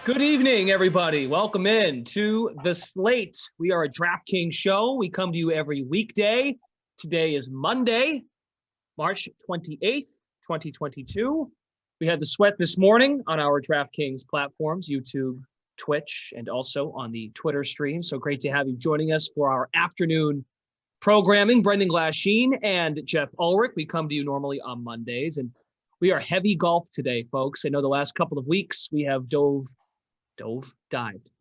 Good evening, everybody. Welcome in to the Slate. We are a DraftKings show. We come to you every weekday. Today is Monday, March 28th, 2022. We had the sweat this morning on our DraftKings platforms, YouTube, Twitch, and also on the Twitter stream. So great to have you joining us for our afternoon programming. Brendan Glasheen and Jeff Ulrich. We come to you normally on Mondays, and we are heavy golf today, folks. I know the last couple of weeks we have dived.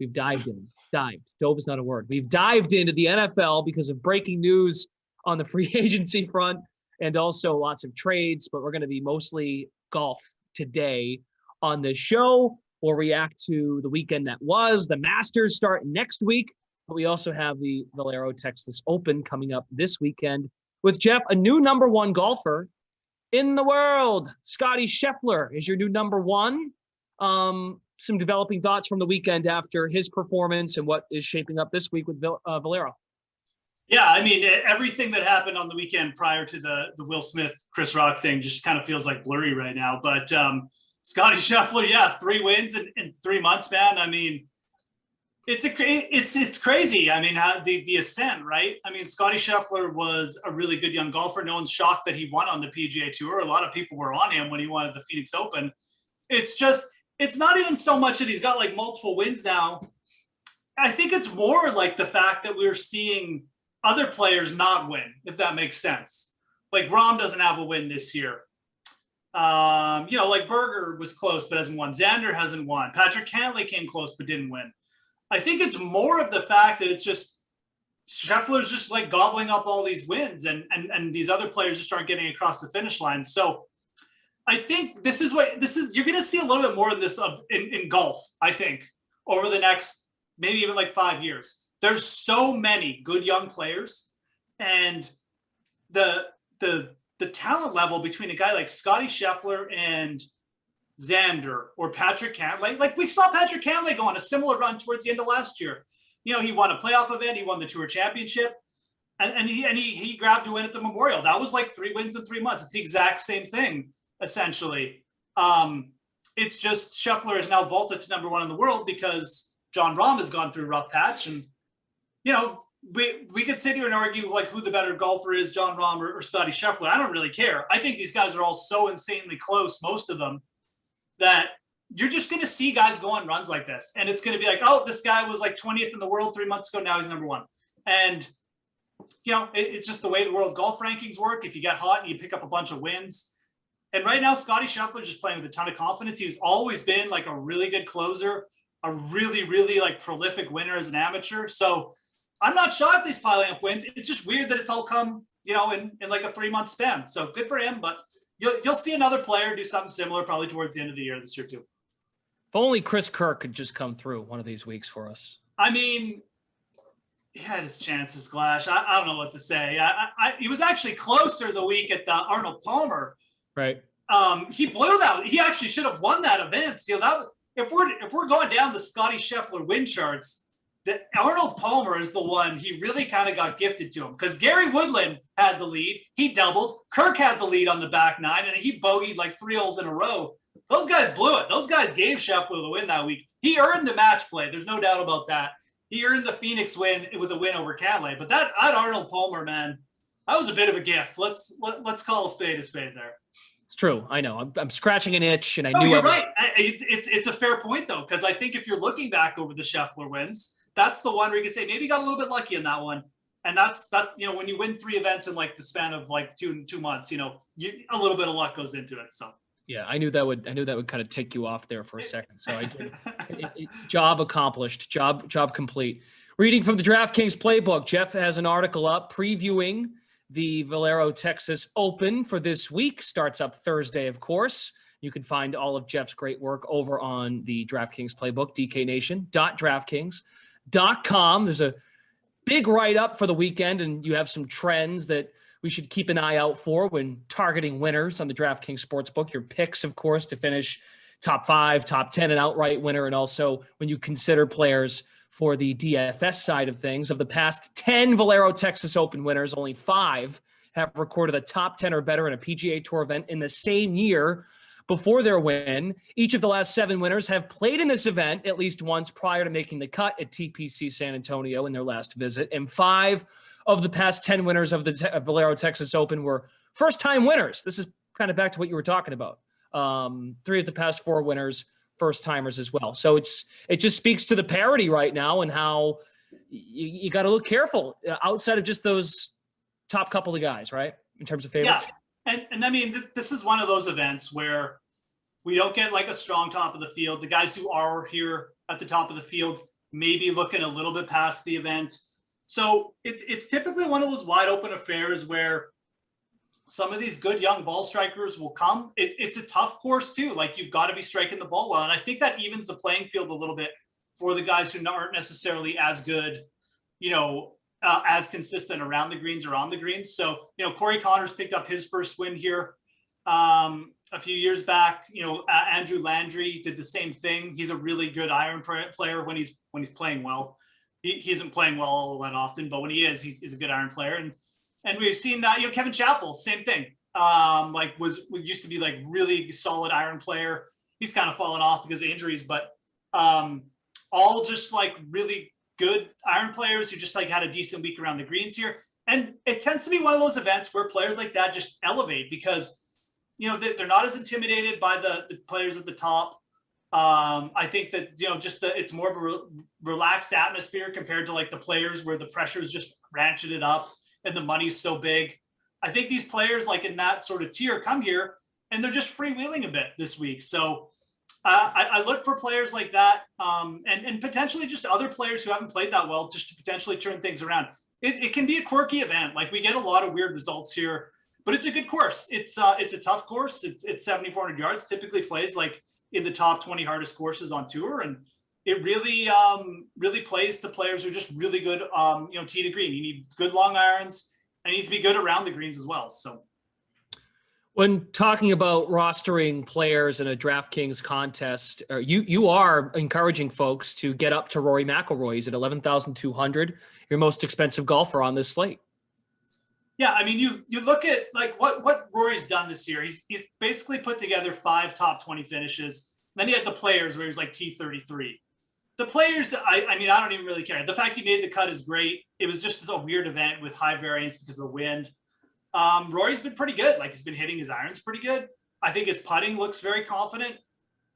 We've dived in. Dived. Dove is not a word. We've dived into the NFL because of breaking news on the free agency front and also lots of trades, but we're going to be mostly golf today on the show. We'll react to the weekend that was. The Masters start next week, but we also have the Valero Texas Open coming up this weekend with Jeff, a new number one golfer in the world. Scottie Scheffler is your new number one. Some developing thoughts from the weekend after his performance and what is shaping up this week with Valero. Yeah, I mean, everything that happened on the weekend prior to the Will Smith, Chris Rock thing just kind of feels like blurry right now. But Scottie Scheffler, yeah, 3 wins in 3 months, man. I mean, it's crazy. I mean, how the ascent, right? I mean, Scottie Scheffler was a really good young golfer. No one's shocked that he won on the PGA Tour. A lot of people were on him when he won at the Phoenix Open. It's not even so much that he's got like multiple wins now. I think it's more like the fact that we're seeing other players not win, if that makes sense. Like Rahm doesn't have a win this year. Like Berger was close but hasn't won. Xander hasn't won. Patrick Cantlay came close but didn't win. I think it's more of the fact that it's just Scheffler's just like gobbling up all these wins and these other players just aren't getting across the finish line. So I think you're going to see a little bit more of this in golf, I think, over the next maybe even like 5 years. There's so many good young players, and the talent level between a guy like Scottie Scheffler and Xander or Patrick Cantlay, like we saw Patrick Cantlay go on a similar run towards the end of last year. You know, he won a playoff event, he won the Tour Championship, and he grabbed a win at the Memorial. That was like 3 wins in 3 months. It's the exact same thing. Essentially, it's just Scheffler is now vaulted to number one in the world because Jon Rahm has gone through a rough patch, and you know we could sit here and argue like who the better golfer is, Jon Rahm or Scottie Scheffler. I don't really care. I think these guys are all so insanely close, most of them, that you're just going to see guys go on runs like this, and it's going to be like, oh, this guy was like 20th in the world 3 months ago, now he's number one, and you know it's just the way the world golf rankings work. If you get hot and you pick up a bunch of wins. And right now, Scottie Scheffler is just playing with a ton of confidence. He's always been like a really good closer, a really, really like prolific winner as an amateur. So I'm not shocked he's piling up wins. It's just weird that it's all come, you know, in like a 3 month span. So good for him. But you'll see another player do something similar probably towards the end of the year this year too. If only Chris Kirk could just come through one of these weeks for us. I mean, he had his chances, Glash. I don't know what to say. He was actually closer the week at the Arnold Palmer. Right. He blew that. He actually should have won that event. You know, if we're going down the Scottie Scheffler win charts, that Arnold Palmer is the one he really kind of got gifted to him because Gary Woodland had the lead. He doubled. Kirk had the lead on the back nine, and he bogeyed like 3 holes in a row. Those guys blew it. Those guys gave Scheffler the win that week. He earned the match play. There's no doubt about that. He earned the Phoenix win with a win over Cantlay. But that Arnold Palmer, man, that was a bit of a gift. Let's call a spade there. It's true. I know. I'm scratching an itch, and I knew. You're right. It's a fair point though, because I think if you're looking back over the Scheffler wins, that's the one where you can say maybe you got a little bit lucky in that one, and that's you know when you win 3 events in like the span of like two months, you know, a little bit of luck goes into it. So yeah, I knew that would kind of take you off there for a second. So I did. Job accomplished. Job complete. Reading from the DraftKings playbook, Jeff has an article up previewing the Valero Texas Open for this week. Starts up Thursday, of course. You can find all of Jeff's great work over on the DraftKings playbook, dknation.draftkings.com. There's a big write-up for the weekend, and you have some trends that we should keep an eye out for when targeting winners on the DraftKings Sportsbook. Your picks, of course, to finish top 5, top 10, and outright winner, and also when you consider players for the DFS side of things. Of the past 10 Valero Texas Open winners, only 5 have recorded a top 10 or better in a PGA Tour event in the same year. before their win. Each of the last 7 winners have played in this event at least once prior to making the cut at TPC San Antonio in their last visit. And 5 of the past 10 winners of the Valero Texas Open were first-time winners. This is kind of back to what you were talking about. 3 of the past 4 winners, first-timers as well. So it just speaks to the parity right now and how you got to look careful outside of just those top couple of guys, right, in terms of favorites. Yeah, and I mean, this is one of those events where we don't get like a strong top of the field. The guys who are here at the top of the field may be looking a little bit past the event. So it's typically one of those wide open affairs where some of these good young ball strikers will come. It's a tough course too. Like, you've got to be striking the ball well. And I think that evens the playing field a little bit for the guys who aren't necessarily as good, as consistent around the greens or on the greens. So, Corey Connors picked up his first win here a few years back. Andrew Landry did the same thing. He's a really good iron player when he's playing well. He isn't playing well all that often, but when he is, he's a good iron player. And we've seen that, Kevin Chappell, same thing. Used to be like really solid iron player. He's kind of fallen off because of injuries, but all just like really good iron players who just like had a decent week around the greens here. And it tends to be one of those events where players like that just elevate because, they're not as intimidated by the players at the top. I think that, it's more of a relaxed atmosphere compared to like the players where the pressure is just ratcheted up and the money's so big. I think these players like in that sort of tier come here and they're just freewheeling a bit this week. So I look for players like that and potentially just other players who haven't played that well just to potentially turn things around. It can be a quirky event. Like, we get a lot of weird results here, but it's a good course. It's a tough course. It's 7,400 yards, typically plays like in the top 20 hardest courses on tour. And it really, really plays to players who are just really good, tee to green. You need good long irons and you need to be good around the greens as well. So, when talking about rostering players in a DraftKings contest, you are encouraging folks to get up to Rory McIlroy. He's at 11,200, your most expensive golfer on this slate. Yeah, I mean, you look at like what Rory's done this year. He's basically put together 5 top 20 finishes. Then he had the Players where he was like T33. The Players, I mean, I don't even really care. The fact he made the cut is great. It was just a weird event with high variance because of the wind. Rory's been pretty good. Like, he's been hitting his irons pretty good. I think his putting looks very confident.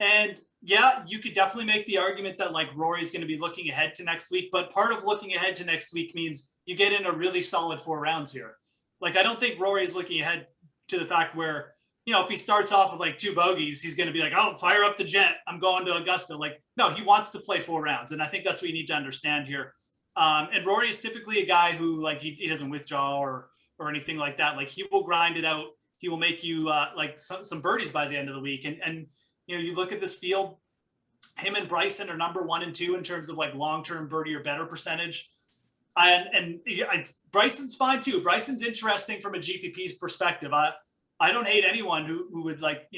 And yeah, you could definitely make the argument that like Rory's going to be looking ahead to next week. But part of looking ahead to next week means you get in a really solid 4 rounds here. Like, I don't think Rory is looking ahead to the fact where, if he starts off with like 2 bogeys, he's going to be like, oh, fire up the jet, I'm going to Augusta. Like, no, he wants to play 4 rounds. And I think that's what you need to understand here. And Rory is typically a guy who like, he doesn't withdraw or anything like that. Like, he will grind it out. He will make you like some birdies by the end of the week. And you look at this field, him and Bryson are number 1 and 2 in terms of like long-term birdie or better percentage. And Bryson's fine too. Bryson's interesting from a GPP's perspective. I don't hate anyone who would like,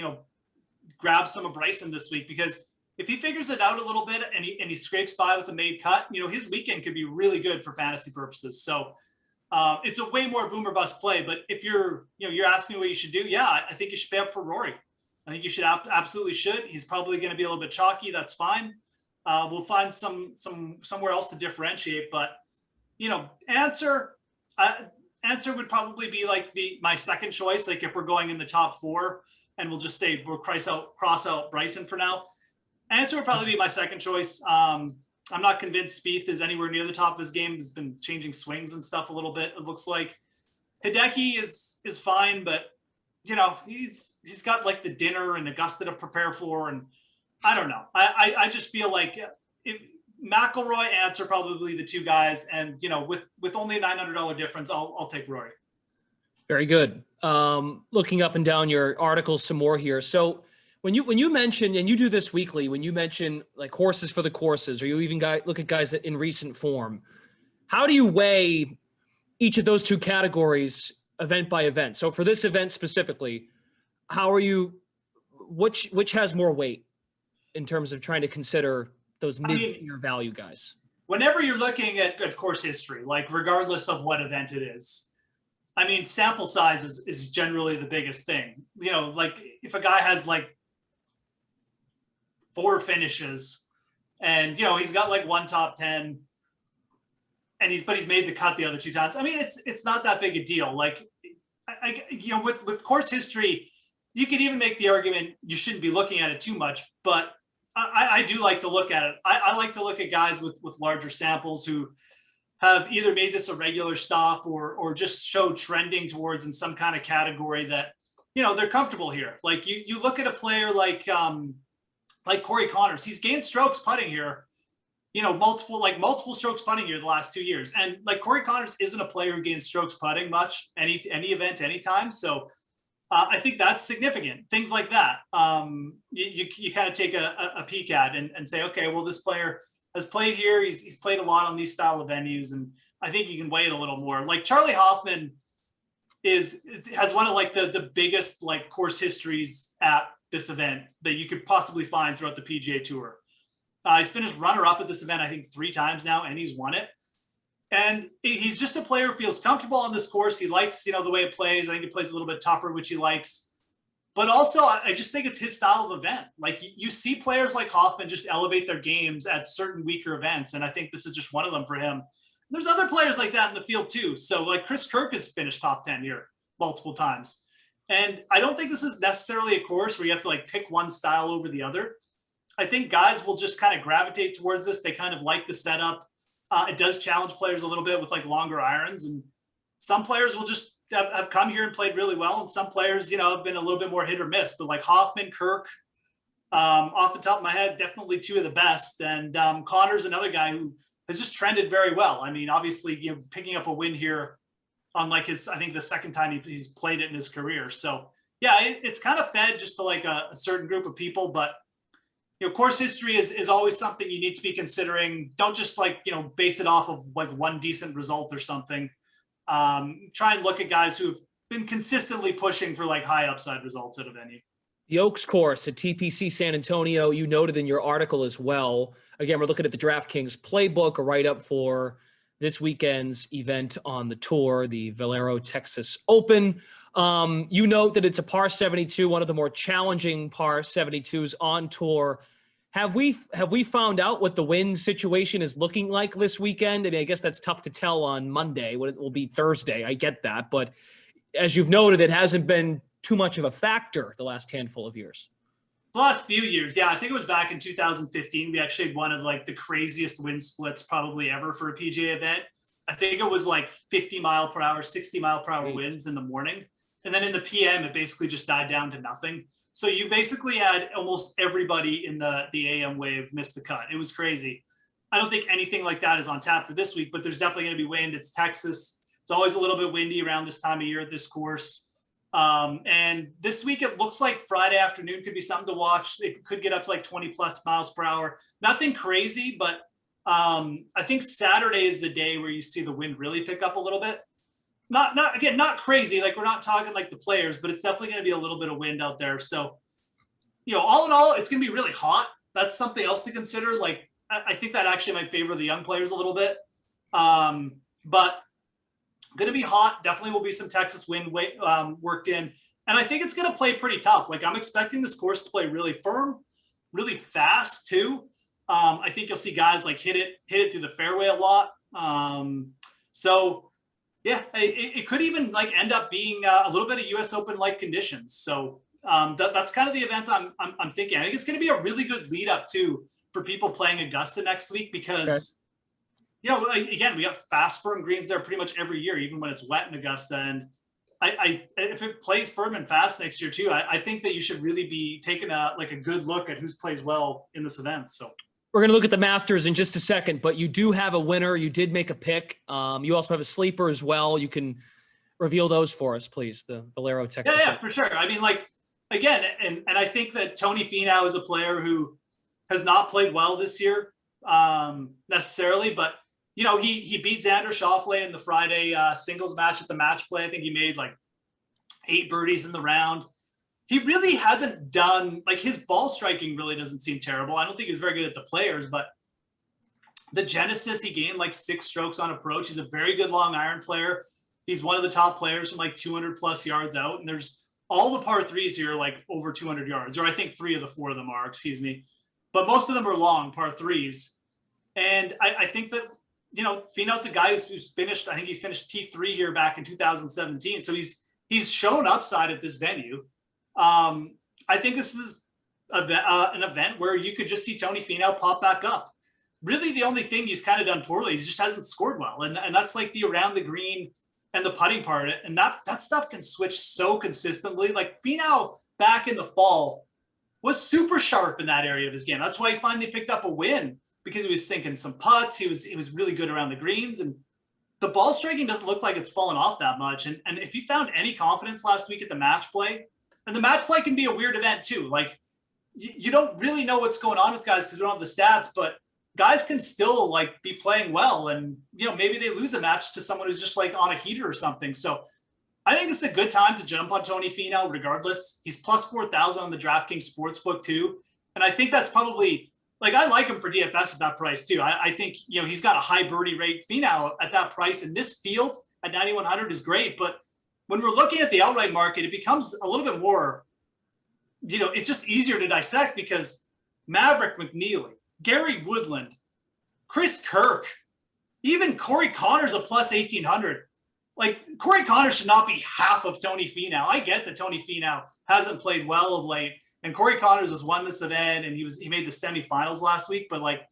grab some of Bryson this week, because if he figures it out a little bit and he scrapes by with a made cut, his weekend could be really good for fantasy purposes. So it's a way more boom or bust play. But if you're asking what you should do, yeah, I think you should pay up for Rory. I think you should absolutely should. He's probably going to be a little bit chalky. That's fine. We'll find somewhere else to differentiate, but answer would probably be like my second choice. Like, if we're going in the top 4 and we'll just say we'll cross out Bryson for now, answer would probably be my second choice. I'm not convinced Spieth is anywhere near the top of his game. He's been changing swings and stuff a little bit. It looks like Hideki is fine, but he's got like the dinner and Augusta to prepare for. And I don't know. I just feel like McIlroy, Answer probably the 2 guys, and with only a $900 difference, I'll take Rory. Very good. Looking up and down your articles some more here. So when you mention, and you do this weekly, when you mention like horses for the courses, or you even look at guys in recent form, how do you weigh each of those 2 categories event by event? So for this event specifically, how are you? Which has more weight in terms of trying to consider those mid-tier value guys? Whenever you're looking at course history, like regardless of what event it is, I mean, sample size is generally the biggest thing. Like if a guy has like 4 finishes, and he's got like 1 top 10, and he's made the cut the other 2 times. I mean, it's not that big a deal. Like, with course history, you could even make the argument you shouldn't be looking at it too much, but I do like to look at it. I like to look at guys with larger samples who have either made this a regular stop or just show trending towards in some kind of category that, they're comfortable here. Like you look at a player like Corey Connors, he's gained strokes putting here, multiple strokes putting here the last 2 years. And like Corey Connors isn't a player who gains strokes putting much, any event, anytime. So I think that's significant. Things like that. You kind of take a peek at and say, okay, well, this player has played here. He's played a lot on these style of venues. And I think you can weigh it a little more. Like Charley Hoffman has one of like the biggest like course histories at this event that you could possibly find throughout the PGA Tour. He's finished runner-up at this event, I think 3 times now, and he's won it. And he's just a player who feels comfortable on this course. He likes, the way it plays. I think it plays a little bit tougher, which he likes. But also, I just think it's his style of event. Like, you see players like Hoffman just elevate their games at certain weaker events, and I think this is just one of them for him. There's other players like that in the field, too. So, like, Chris Kirk has finished top 10 here multiple times. And I don't think this is necessarily a course where you have to, like, pick one style over the other. I think guys will just kind of gravitate towards this. They kind of like the setup. It does challenge players a little bit with like longer irons, and some players will just have come here and played really well. And some players, have been a little bit more hit or miss, but like Hoffman, Kirk, off the top of my head, definitely 2 of the best. And Connor's another guy who has just trended very well. I mean, obviously, picking up a win here on like I think the second time he's played it in his career. So yeah, it's kind of fed just to like a certain group of people, but course history is always something you need to be considering. Don't just like, base it off of like one decent result or something. Try and look at guys who've been consistently pushing for like high upside results at a venue. The Oaks course at TPC San Antonio, you noted in your article as well. Again, we're looking at the DraftKings playbook, a write-up for this weekend's event on the tour, the Valero Texas Open. You note that it's a par 72, one of the more challenging par 72s on tour. Have we found out what the wind situation is looking like this weekend? I mean, I guess that's tough to tell on Monday when it will be Thursday. I get that. But as you've noted, it hasn't been too much of a factor the last handful of years. The last few years, yeah. I think it was back in 2015. We actually had one of like the craziest wind splits probably ever for a PGA event. I think it was like 50 mile per hour, 60 mile per hour winds in the morning. And then in the PM, it basically just died down to nothing. So you basically had almost everybody in the AM wave miss the cut. It was crazy. I don't think anything like that is on tap for this week, but there's definitely going to be wind. It's Texas. It's always a little bit windy around this time of year at this course. And this week, it looks like Friday afternoon could be something to watch. It could get up to like 20 plus miles per hour. Nothing crazy, but I think Saturday is the day where you see the wind really pick up a little bit. Not crazy. Like, we're not talking like the players, but it's definitely going to be a little bit of wind out there. So, all in all, it's going to be really hot. That's something else to consider. Like, I think that actually might favor the young players a little bit. But going to be hot. Definitely will be some Texas wind worked in. And I think it's going to play pretty tough. Like, I'm expecting this course to play really firm, really fast too. I think you'll see guys like hit it through the fairway a lot. So yeah, it could even like end up being a little bit of US Open like conditions. So that's kind of the event I'm thinking. I think it's going to be a really good lead up too for people playing Augusta next week because, again, we got fast firm greens there pretty much every year, even when it's wet in Augusta. And if it plays firm and fast next year too, I think that you should really be taking a good look at who plays well in this event. So we're going to look at the Masters in just a second, but you do have a winner. You did make a pick. You also have a sleeper as well. You can reveal those for us, please. The Valero Texas. Yeah, for sure. I mean, like, again, and I think that Tony Finau is a player who has not played well this year necessarily, but he beat Xander Schauffele in the Friday singles match at the match play. I think he made like 8 birdies in the round. He really hasn't done, like, his ball striking really doesn't seem terrible. I don't think he's very good at the players, but the Genesis, he gained like 6 strokes on approach. He's a very good long iron player. He's one of the top players from like 200 plus yards out. And there's all the par 3s here, like over 200 yards, or I think 3 of the 4 of them are, excuse me. but most of them are long par threes. And I think that, Finau's a guy who's finished, I think he's finished T3 here back in 2017. So he's shown upside at this venue. I think this is an event where you could just see Tony Finau pop back up. Really, the only thing he's kind of done poorly, he just hasn't scored well. And that's like the around the green and the putting part. And that stuff can switch so consistently. Like Finau back in the fall was super sharp in that area of his game. That's why he finally picked up a win, because he was sinking some putts. He was really good around the greens, and the ball striking doesn't look like it's fallen off that much. And if you found any confidence last week at the match play, and the match play can be a weird event too. Like you don't really know what's going on with guys because we don't have the stats, but guys can still like be playing well. And, maybe they lose a match to someone who's just like on a heater or something. So I think it's a good time to jump on Tony Finau regardless. He's plus 4,000 on the DraftKings Sportsbook too. And I think that's probably, like, I like him for DFS at that price too. I think, he's got a high birdie rate. Finau at that price in this field at 9,100 is great. But when we're looking at the outright market, it becomes a little bit more, it's just easier to dissect because Maverick McNeely, Gary Woodland, Chris Kirk, even Corey Connors a plus 1,800. Like, Corey Connors should not be half of Tony Finau. I get that Tony Finau hasn't played well of late, and Corey Connors has won this event, and he made the semifinals last week, but like,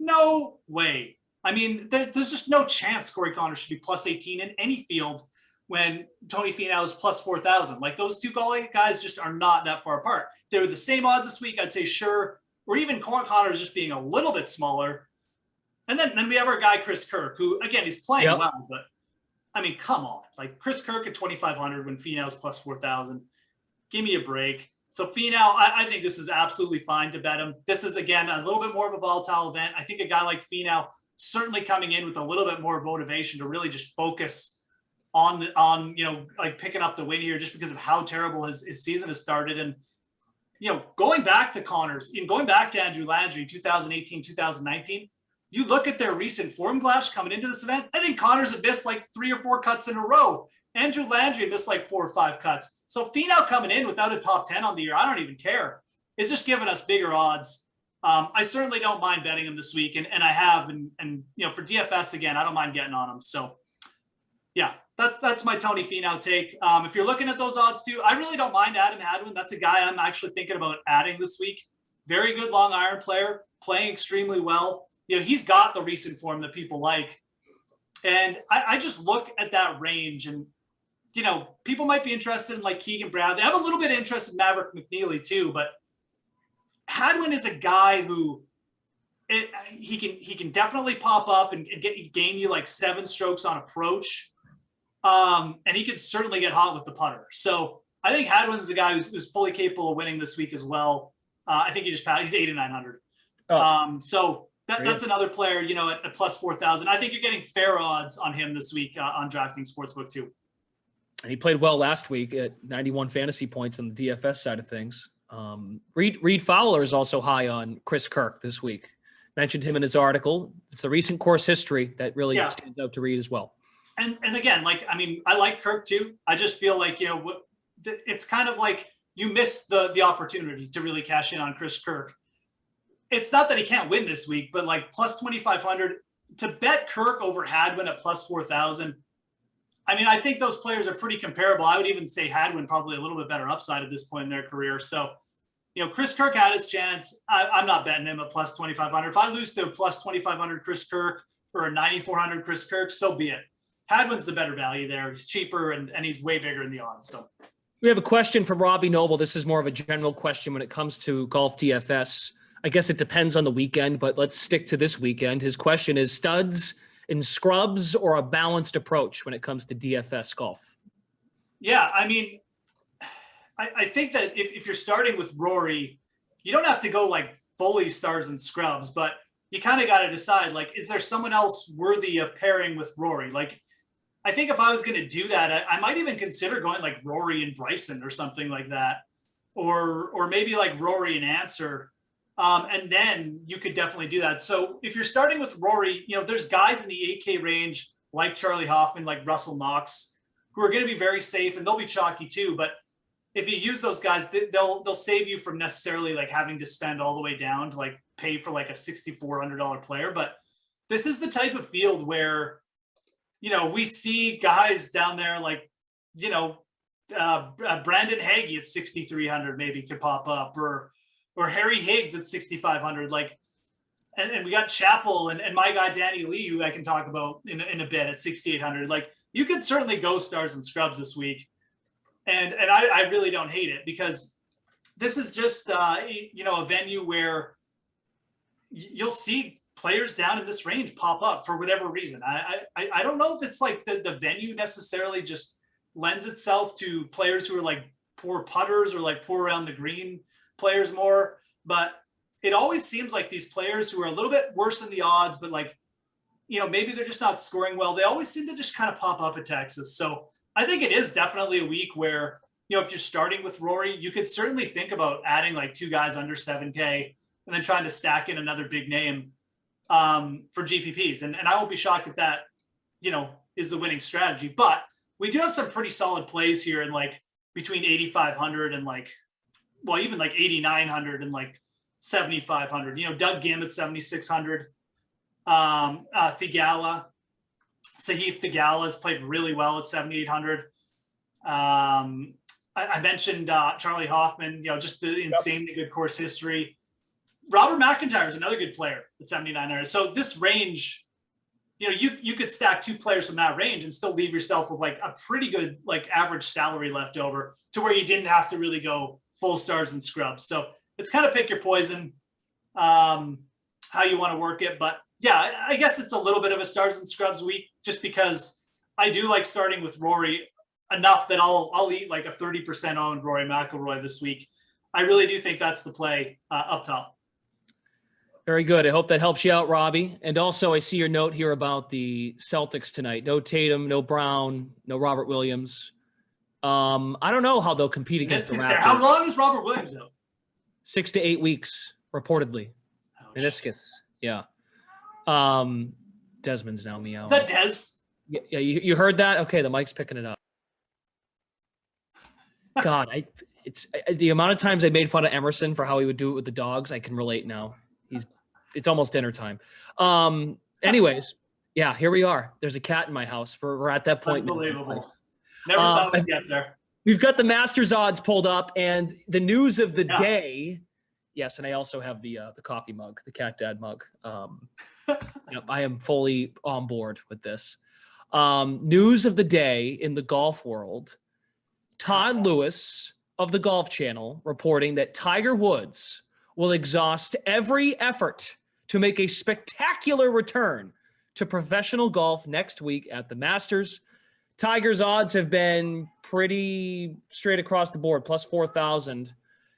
no way. I mean, there's just no chance Corey Connors should be plus 18 in any field when Tony Finau is plus 4,000. Like, those two guys just are not that far apart. They were the same odds this week, I'd say, sure, or even Corey Connors just being a little bit smaller. And then we have our guy, Chris Kirk, who, again, he's playing well, but I mean, come on. Like, Chris Kirk at 2,500 when Finau's plus 4,000. Give me a break. So Finau, I think this is absolutely fine to bet him. This is, again, a little bit more of a volatile event. I think a guy like Finau certainly coming in with a little bit more motivation to really just focus on like picking up the win here just because of how terrible his season has started. And, going back to Connors, going back to Andrew Landry, 2018, 2019, you look at their recent form clash coming into this event, I think Connors had missed like 3 or 4 cuts in a row. Andrew Landry missed like 4 or 5 cuts. So Finau coming in without a top 10 on the year, I don't even care. It's just giving us bigger odds. I certainly don't mind betting him this week, and I have. And for DFS, again, I don't mind getting on him. So, yeah, that's my Tony Finau take. If you're looking at those odds too, I really don't mind Adam Hadwin. That's a guy I'm actually thinking about adding this week. Very good long iron player, playing extremely well. He's got the recent form that people like. And I just look at that range and, people might be interested in like Keegan Bradley. I have a little bit of interest in Maverick McNeely too, but Hadwin is a guy who he can definitely pop up and gain you like 7 strokes on approach. And he could certainly get hot with the putter. So I think Hadwin is a guy who's fully capable of winning this week as well. I think he's 8,900. So that's another player, at plus 4,000. I think you're getting fair odds on him this week on DraftKings Sportsbook too. And he played well last week at 91 fantasy points on the DFS side of things. Reed Fowler is also high on Chris Kirk this week. Mentioned him in his article. It's the recent course history that really stands out to Reed as well. And again, I like Kirk too. I just feel like, it's kind of like you missed the opportunity to really cash in on Chris Kirk. It's not that he can't win this week, but like plus 2,500 to bet Kirk over Hadwin at plus 4,000. I think those players are pretty comparable. I would even say Hadwin probably a little bit better upside at this point in their career. So, Chris Kirk had his chance. I'm not betting him at plus 2,500. If I lose to a plus 2,500 Chris Kirk or a 9,400 Chris Kirk, so be it. Hadwin's the better value there. He's cheaper and he's way bigger in the odds. So we have a question from Robbie Noble. This is more of a general question when it comes to golf DFS. I guess it depends on the weekend, but let's stick to this weekend. His question is studs in scrubs or a balanced approach when it comes to DFS golf? Yeah, I think that if you're starting with Rory, you don't have to go like fully stars and scrubs, but you kind of got to decide, like, is there someone else worthy of pairing with Rory? Like, I think if I was going to do that, I might even consider going like Rory and Bryson or something like that, or maybe like Rory and Answer. And then you could definitely do that. So if you're starting with Rory, there's guys in the 8K range like Charley Hoffman, like Russell Knox, who are going to be very safe, and they'll be chalky too. But if you use those guys, they'll save you from necessarily like having to spend all the way down to like pay for like a $6,400 player. But this is the type of field where, you know, we see guys down there like, you know, Brandon Hagee at 6,300 maybe could pop up, or Harry Higgs at 6,500. Like, and we got Chappell and my guy Danny Lee, who I can talk about in a bit, at 6,800. Like, you could certainly go stars and scrubs this week, and I really don't hate it, because this is just you know, a venue where you'll see players down in this range pop up for whatever reason. I don't know if it's like the venue necessarily just lends itself to players who are like poor putters or like poor around the green players more, but it always seems like these players who are a little bit worse than the odds, but like, you know, maybe they're just not scoring well, they always seem to just kind of pop up at Texas. So I think it is definitely a week where, you know, if you're starting with Rory, you could certainly think about adding like 2 guys under 7K and then trying to stack in another big name for GPPs. And I won't be shocked if that, you know, is the winning strategy. But we do have some pretty solid plays here in like between 8,500 and like, well, even like 8,900 and like 7,500. You know, Doug Gim at 7,600. Thigala, Sahith Thigala has played really well at 7,800. I mentioned Charley Hoffman, you know, just the insanely good course history. Robert McIntyre is another good player at 7,900. So this range, you know, you could stack 2 players from that range and still leave yourself with like a pretty good like average salary left over, to where you didn't have to really go full stars and scrubs. So it's kind of pick your poison, how you want to work it. But yeah, I guess it's a little bit of a stars and scrubs week, just because I do like starting with Rory enough that I'll eat like a 30% owned Rory McIlroy this week. I really do think that's the play up top. Very good. I hope that helps you out, Robbie. And also, I see your note here about the Celtics tonight. No Tatum, no Brown, no Robert Williams. I don't know how they'll compete against the Raptors. How long is Robert Williams out? 6 to 8 weeks, reportedly. Meniscus. Yeah. Desmond's now meowing. Is that Des? Yeah, you heard that? Okay, the mic's picking it up. God, it's the amount of times I made fun of Emerson for how he would do it with the dogs. I can relate now. It's almost dinner time. Anyways, yeah, here we are. There's a cat in my house. We're at that point. Unbelievable. Never thought we'd get there. We've got the Masters odds pulled up, and the news of the day. Yes, and I also have the coffee mug, the Cat Dad mug. Yep, I am fully on board with this. News of the day in the golf world. Todd Lewis of the Golf Channel reporting that Tiger Woods will exhaust every effort to make a spectacular return to professional golf next week at the Masters. Tiger's odds have been pretty straight across the board, plus 4,000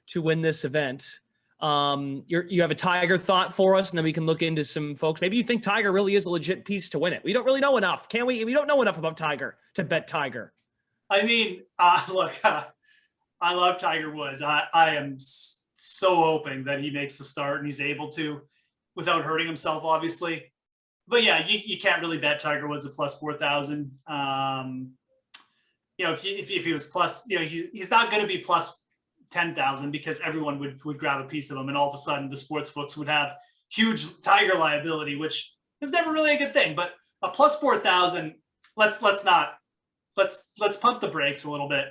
to win this event. You have a Tiger thought for us, and then we can look into some folks. Maybe you think Tiger really is a legit piece to win it. We don't really know enough, can we? We don't know enough about Tiger to bet Tiger. I mean, look, I love Tiger Woods. I am so hoping that he makes the start and he's able to, without hurting himself, obviously. But yeah, you can't really bet Tiger Woods at plus 4,000. You know, if he was plus, you know, he's not going to be plus 10,000, because everyone would grab a piece of him, and all of a sudden the sports books would have huge Tiger liability, which is never really a good thing. But a plus 4,000, let's pump the brakes a little bit.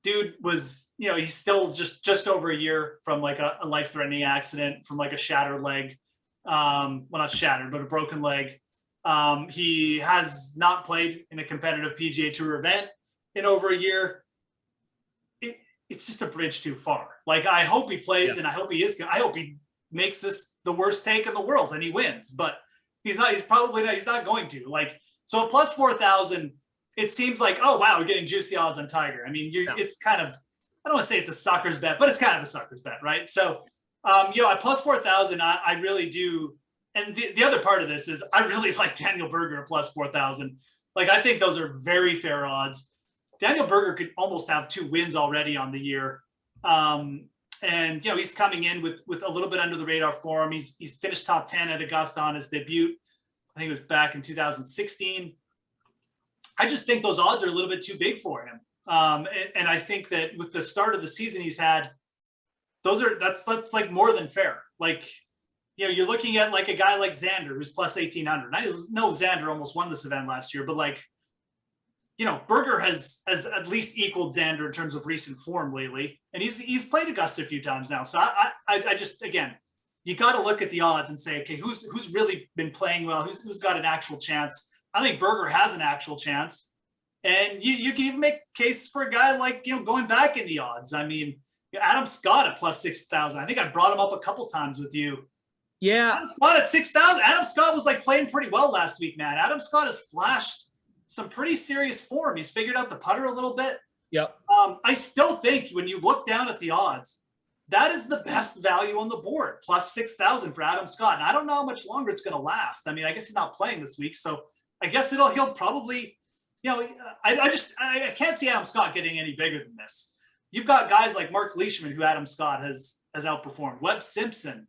Dude was, you know, he's still just over a year from like a life-threatening accident, from like a shattered leg. Well, not shattered, but a broken leg. He has not played in a competitive PGA Tour event in over a year. It's just a bridge too far. Like, I hope he plays, and I hope he is. I hope he makes this the worst take in the world and he wins. But he's not. He's probably not. He's not going to. Like, so a plus 4,000. It seems like, oh wow, we're getting juicy odds on Tiger. I mean, it's kind of, I don't want to say it's a sucker's bet, but it's kind of a sucker's bet, right? So, you know, at plus 4,000, I really do. And the other part of this is I really like Daniel Berger at plus 4,000. Like, I think those are very fair odds. Daniel Berger could almost have 2 wins already on the year. And, you know, he's coming in with a little bit under the radar for him. He's finished top 10 at Augusta on his debut. I think it was back in 2016. I just think those odds are a little bit too big for him. And I think that with the start of the season he's had, that's like more than fair. Like, you're looking at like a guy like Xander who's plus 1,800. I know Xander almost won this event last year, but like, Berger has at least equaled Xander in terms of recent form lately, and he's played Augusta a few times now. So I just, again, you got to look at the odds and say, okay, who's really been playing well? Who's got an actual chance? I think Berger has an actual chance, and you can even make cases for a guy like going back in the odds. I mean, Adam Scott at plus 6,000. I think I brought him up a couple times with you. Yeah, Adam Scott at 6,000. Adam Scott was like playing pretty well last week, man. Adam Scott has flashed some pretty serious form. He's figured out the putter a little bit. Yep. I still think when you look down at the odds, that is the best value on the board, plus 6,000 for Adam Scott. And I don't know how much longer it's going to last. I mean, I guess he's not playing this week, so I guess he'll probably, I can't see Adam Scott getting any bigger than this. You've got guys like Mark Leishman, who Adam Scott has outperformed. Webb Simpson.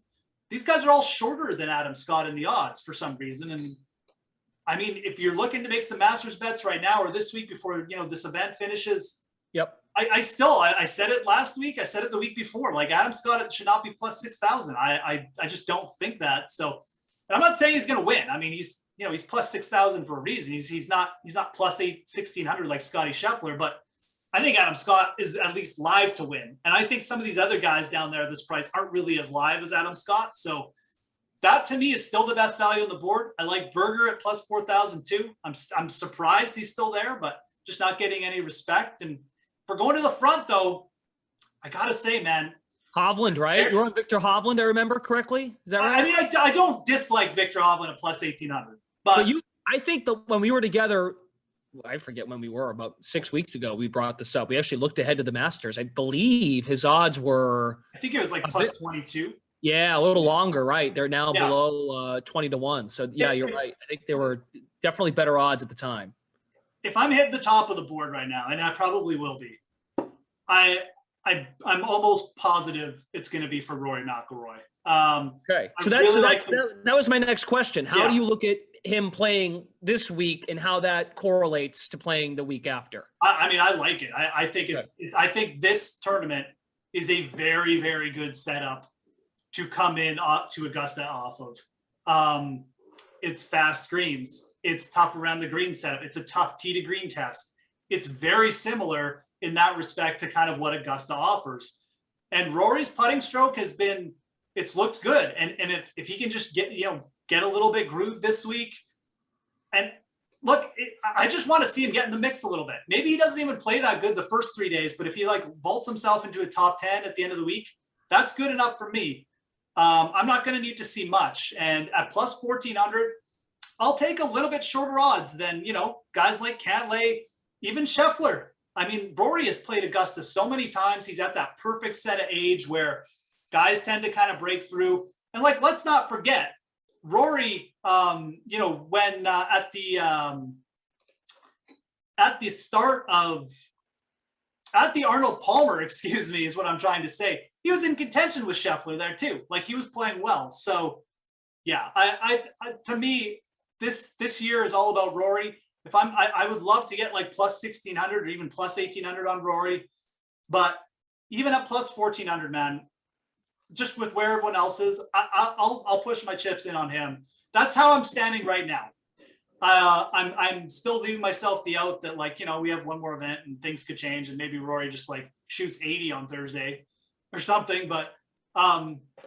These guys are all shorter than Adam Scott in the odds for some reason. And I mean, if you're looking to make some Masters bets right now or this week before this event finishes, yep. I said it last week. I said it the week before. Like, Adam Scott should not be plus 6,000. I just don't think that. So, and I'm not saying he's going to win. I mean, he's plus 6,000 for a reason. He's not plus 1,600 like Scottie Scheffler, but I think Adam Scott is at least live to win. And I think some of these other guys down there at this price aren't really as live as Adam Scott. So that to me is still the best value on the board. I like Berger at plus 4,000 too. I'm surprised he's still there, but just not getting any respect. And for going to the front though, I gotta say, man, Hovland, right? You're on Victor Hovland, I remember correctly. Is that right? I mean, I don't dislike Victor Hovland at plus 1,800, but I think that when we were together, I forget when we were, about 6 weeks ago, we brought this up. We actually looked ahead to the Masters. I believe his odds were, I think it was like plus 22. Yeah, a little longer, right? They're now below 20-1. So yeah, you're right. I think they were definitely better odds at the time. If I'm hitting the top of the board right now, and I probably will be, I'm almost positive it's going to be for Rory McIlroy. Okay, so that was my next question. How do you look at him playing this week and how that correlates to playing the week after? I mean, I like it. I think I think this tournament is a very, very good setup to come in to Augusta off of. It's fast greens. It's tough around the green setup. It's a tough tee to green test. It's very similar in that respect to kind of what Augusta offers. And Rory's putting stroke it's looked good. And if he can just get a little bit grooved this week, and look, I just want to see him get in the mix a little bit. Maybe he doesn't even play that good the first 3 days, but if he vaults himself into a top 10 at the end of the week, that's good enough for me. I'm not going to need to see much. And at plus 1,400, I'll take a little bit shorter odds than, guys like Cantlay, even Scheffler. I mean, Rory has played Augusta so many times. He's at that perfect set of age where guys tend to kind of break through. And let's not forget, Rory, when at the Arnold Palmer, excuse me, is what I'm trying to say. He was in contention with Scheffler there too. He was playing well. So yeah, to me, this year is all about Rory. If I would love to get plus 1,600 or even plus 1,800 on Rory, but even at plus 1,400, man, just with where everyone else is, I'll push my chips in on him. That's how I'm standing right now. I'm still leaving myself the out that we have one more event and things could change and maybe Rory just shoots 80 on Thursday or something. But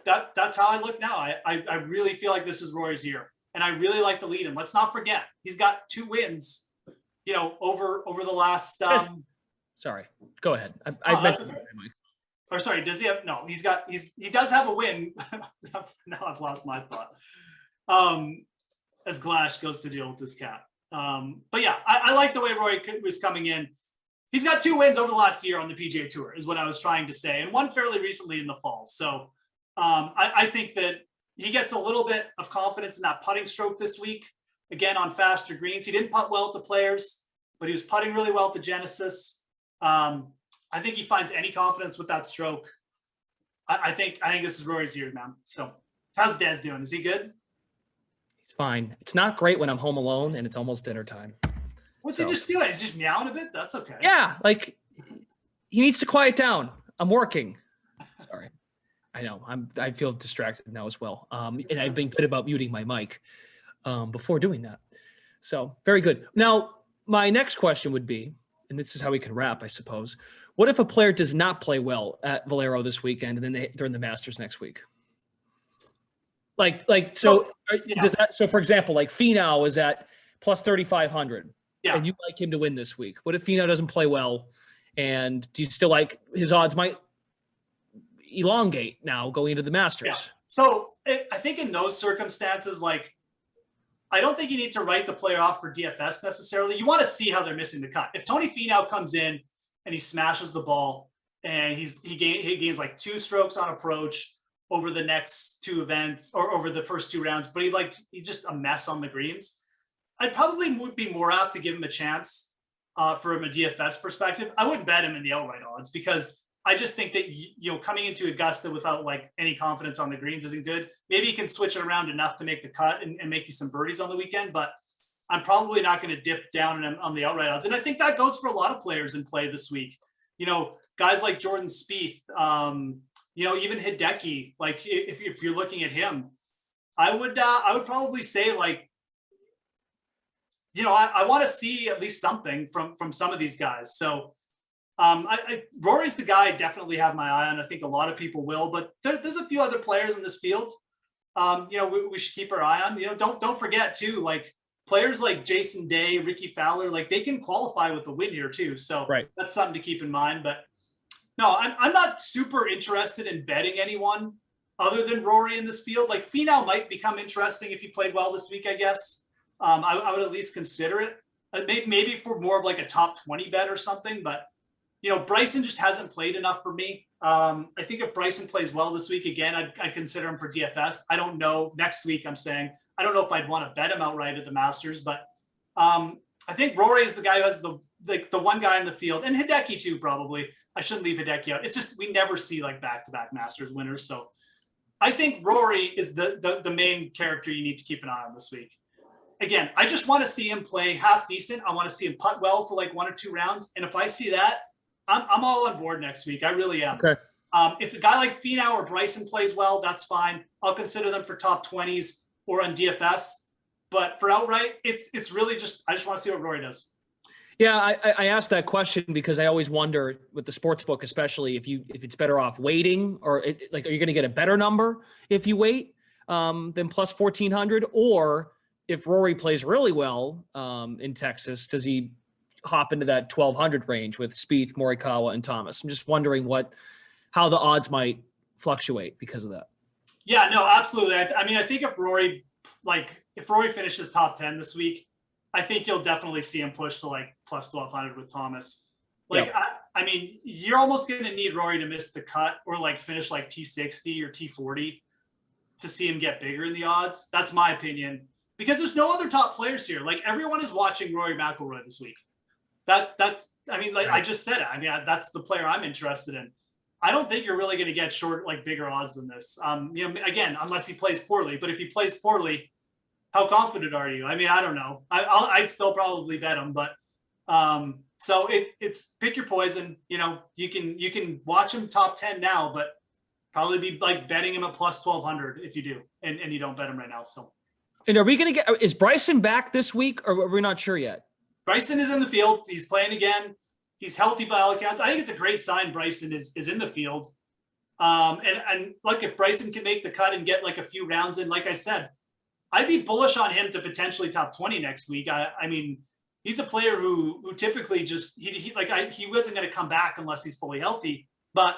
that's how I look now. I really feel like this is Rory's year, and I really like the lead. And let's not forget, he's got 2 wins, over the last. Sorry, go ahead. Or sorry, does he have? No, he does have a win. Now I've lost my thought. As Glash goes to deal with this cat. But yeah, I like the way Rory was coming in. He's got 2 wins over the last year on the PGA Tour is what I was trying to say, and one fairly recently in the fall. So I think that he gets a little bit of confidence in that putting stroke this week. Again, on faster greens. He didn't putt well at the Players, but he was putting really well at the Genesis. I think he finds any confidence with that stroke. I think this is Rory's year, man. So how's Des doing? Is he good? He's fine. It's not great when I'm home alone and it's almost dinner time. What's he just doing? He's just meowing a bit? That's okay. Yeah, he needs to quiet down. I'm working. Sorry. I know. I feel distracted now as well. And I've been good about muting my mic before doing that. So very good. Now, my next question would be, and this is how we can wrap, I suppose. What if a player does not play well at Valero this weekend, and then they're in the Masters next week? So for example, like Finau is at plus 3,500, and you like him to win this week. What if Finau doesn't play well, and do you still like his odds might elongate now going into the Masters? Yeah. So I think in those circumstances, like, I don't think you need to write the player off for DFS necessarily. You want to see how they're missing the cut. If Tony Finau comes in and he smashes the ball and he gains like 2 strokes on approach over the next 2 events or over the first 2 rounds, but he's just a mess on the greens, I'd probably would be more apt to give him a chance from a DFS perspective. I wouldn't bet him in the outright odds because I just think that, coming into Augusta without like any confidence on the greens isn't good. Maybe you can switch it around enough to make the cut and make you some birdies on the weekend, but I'm probably not going to dip down on the outright odds. And I think that goes for a lot of players in play this week. Guys like Jordan Spieth, even Hideki, like if you're looking at him, I would probably say like, I want to see at least something from some of these guys. So Rory's the guy I definitely have my eye on. I think a lot of people will, but there's a few other players in this field. We should keep our eye on. Don't forget too, like players like Jason Day, Ricky Fowler, like they can qualify with the win here too. So that's something to keep in mind. But no, I'm not super interested in betting anyone other than Rory in this field. Like Finau might become interesting if he played well this week, I guess. I would at least consider it. Maybe for more of like a top 20 bet or something, but Bryson just hasn't played enough for me. I think if Bryson plays well this week, again, I'd consider him for DFS. I don't know. Next week, I'm saying, I don't know if I'd want to bet him outright at the Masters, but I think Rory is the guy who has the one guy in the field, and Hideki too, probably. I shouldn't leave Hideki out. It's just we never see like back-to-back Masters winners. So I think Rory is the main character you need to keep an eye on this week. Again, I just want to see him play half decent. I want to see him putt well for like 1 or 2 rounds. And if I see that, I'm all on board next week. I really am. Okay. If a guy like Finau or Bryson plays well, that's fine. I'll consider them for top 20s or on DFS. But for outright, it's really just, I just want to see what Rory does. Yeah, I asked that question because I always wonder with the sports book, especially if it's better off waiting or are you going to get a better number if you wait than plus 1,400, or if Rory plays really well in Texas, does he hop into that 1,200 range with Spieth, Morikawa, and Thomas? I'm just wondering how the odds might fluctuate because of that. Yeah, no, absolutely. I think if Rory finishes top 10 this week, I think you'll definitely see him push to like plus 1,200 with Thomas. You're almost going to need Rory to miss the cut or like finish like T60 or T40 to see him get bigger in the odds. That's my opinion, because there's no other top players here. Like everyone is watching Rory McIlroy this week. I just said it. That's the player I'm interested in. I don't think you're really going to get bigger odds than this. Again, unless he plays poorly. But if he plays poorly, how confident are you? I don't know. I'd still probably bet him, but so it's pick your poison. You can watch him top 10 now, but probably be like betting him at plus 1,200 if you do, and you don't bet him right now. So, and are we going to is Bryson back this week, or are we not sure yet? Bryson is in the field. He's playing again. He's healthy by all accounts. I think it's a great sign Bryson is in the field. And look, if Bryson can make the cut and get like a few rounds in, like I said, I'd be bullish on him to potentially top 20 next week. He's a player who typically just he wasn't going to come back unless he's fully healthy. But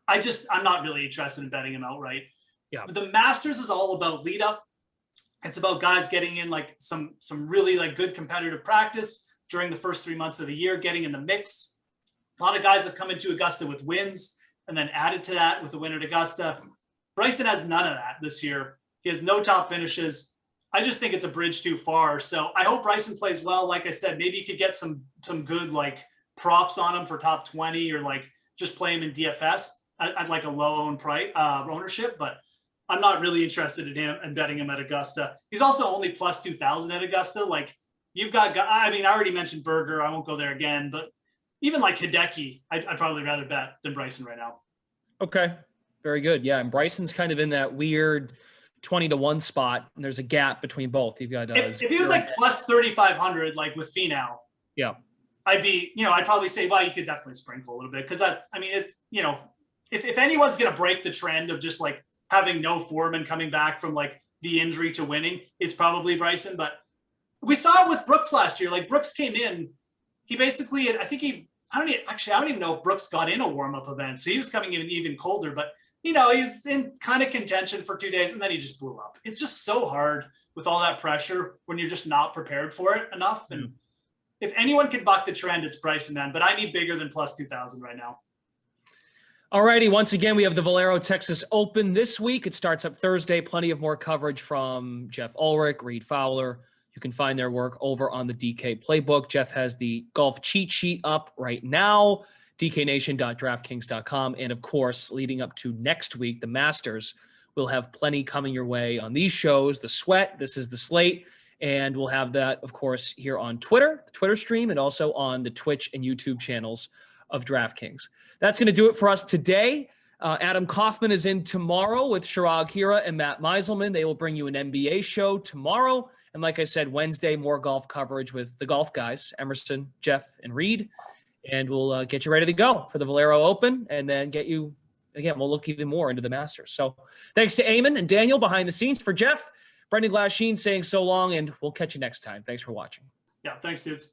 I'm not really interested in betting him outright. Yeah. But the Masters is all about lead up. It's about guys getting in like some really like good competitive practice during the first 3 months of the year, getting in the mix. A lot of guys have come into Augusta with wins and then added to that with the win at Augusta. Bryson has none of that this year. He has no top finishes. I just think it's a bridge too far. So I hope Bryson plays well. Like I said, maybe you could get some good like props on him for top 20, or like just play him in DFS. I'd like a low ownership, but I'm not really interested in him and betting him at Augusta. He's also only plus 2,000 at Augusta. Like you've got, I already mentioned Berger. I won't go there again, but even like Hideki, I'd probably rather bet than Bryson right now. Okay. Very good. Yeah. And Bryson's kind of in that weird 20-1 spot, and there's a gap between both. You've got if he was like plus 3,500, like with Finau, yeah, I'd probably say, well, you could definitely sprinkle a little bit, because if anyone's going to break the trend of just like having no Foreman coming back from like the injury to winning, it's probably Bryson. But we saw it with Brooks last year. Like Brooks came in, he basically, I don't even know if Brooks got in a warm-up event, so he was coming in even colder, but he's in kind of contention for 2 days, and then he just blew up. It's just so hard with all that pressure when you're just not prepared for it enough. And if anyone can buck the trend, it's Bryson, man. But I need bigger than plus 2,000 right now. All righty. Once again, we have the Valero Texas Open this week. It starts up Thursday. Plenty of more coverage from Jeff Ulrich, Reed Fowler. You can find their work over on the DK Playbook. Jeff has the golf cheat sheet up right now, dknation.draftkings.com. And of course, leading up to next week, the Masters, we'll have plenty coming your way on these shows. The Sweat, this is the Slate. And we'll have that, of course, here on Twitter, the Twitter stream, and also on the Twitch and YouTube channels of DraftKings. That's going to do it for us today. Adam Kaufman is in tomorrow with Shirag Hira and Matt Meiselman. They will bring you an NBA show tomorrow. And like I said, Wednesday, more golf coverage with the golf guys, Emerson, Jeff, and Reed. And we'll get you ready to go for the Valero Open, and then get you, again, we'll look even more into the Masters. So thanks to Eamon and Daniel behind the scenes. For Jeff, Brendan Glasheen saying so long, and we'll catch you next time. Thanks for watching. Yeah, thanks, dudes.